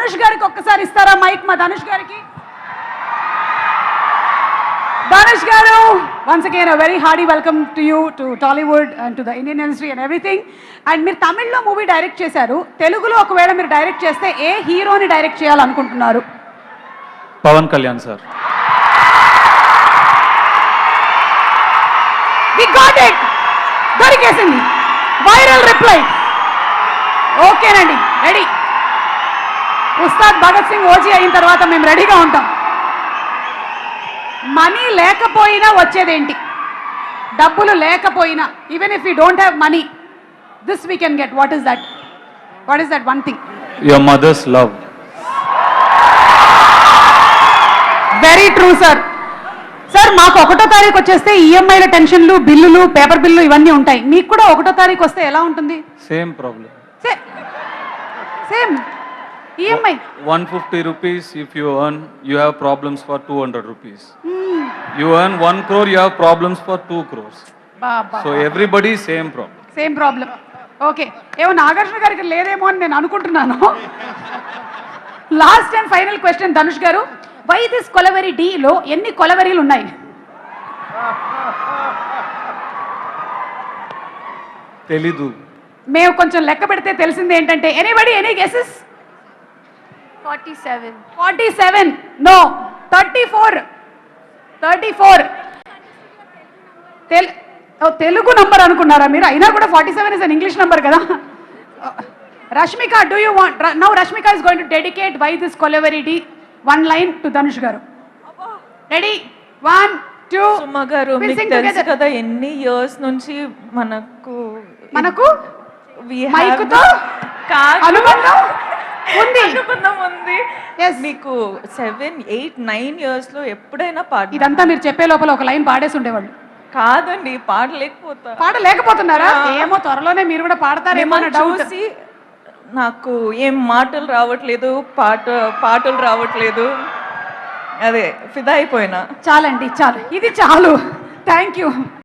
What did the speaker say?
ధనుష్ గారికి ఒక్కసారి ఇస్తారా మైక్? మా ధనుష్ గారికి. ధనుష్ గారు, once again a very hearty welcome to you, to Tollywood and to the Indian industry and everything. And మీరు తమిళ్లో మూవీ డైరెక్ట్ చేశారు, తెలుగులో ఒకవేళ మీరు డైరెక్ట్ చేస్తే ఏ హీరోని డైరెక్ట్ చేయాలనుకుంటున్నారు? Pawan Kalyan sir. We got it. దొరికేసింది. Viral reply. ఓకేనండి, రెడీ. ఉస్తాద్ భగత్ సింగ్ ఓజీ అయిన తర్వాత మేము రెడీగా ఉంటాం. మనీ లేకపోయినా వచ్చేదేంటి? డబ్బులు లేకపోయినా, even if you don't have money, this we can get. What is that? What is that one thing? Your mother's love. Very true sir. Sir, మాకు 1వ తారీఖు వచ్చేస్తే ఈఎంఐల టెన్షన్లు, బిల్లులు, పేపర్ బిల్లు ఇవన్నీ ఉంటాయి. మీకు కూడా 1వ తారీఖు వస్తే ఎలా ఉంటుంది? Same problem. Same EMI. 150 rupees if you earn, you have problems for 200 rupees. You earn 1 crore, you have problems for 2 crores. So everybody same problem. Same problem. Okay, ఏమో నాగార్జున గారికి లేదేమో అని నేను అనుకుంటున్నాను. Last and final question Dhanush గారు, why this kolaveri డీలో ఎన్ని కొలవెరీలు ఉన్నాయి? తెలీదు. మేము కొంచెం లెక్క పెడితే తెలిసింది ఏంటంటే, anybody, any guesses? 47. 47. No, 34. Telugu number అనుకున్నారా మీరు? అయినా కూడా 47 ఇస్ అన్ ఇంగ్లీష్ నంబర్ కదా. Rashmika, do you want now? Rashmika is going to dedicate why this Kolaveri Di one line to Dhanush గారు. రెడీ? 1 2. సుమ గారు, మీకు తెలుసు కదా ఎన్ని ఇయర్స్ నుంచి మనకు మైకుతో అనుబంధం ఉంది. మీకు 7 8 9 ఇయర్స్ లో ఎప్పుడైనా పాడు. ఇదంతా మీరు చెప్పే లోపల ఒక లైన్ పాడేసి ఉండేవాళ్ళు. కాదండి, పాడలేకపోతున్నారా? ఏమో త్వరలోనే మీరు కూడా పాడతారేమో అన్న డౌట్. నాకు ఏం మాటలు రావట్లేదు, పాటలు రావట్లేదు, అదే ఫిదా అయిపోయినా. చాలండి, చాలు, ఇది చాలు. Thank you.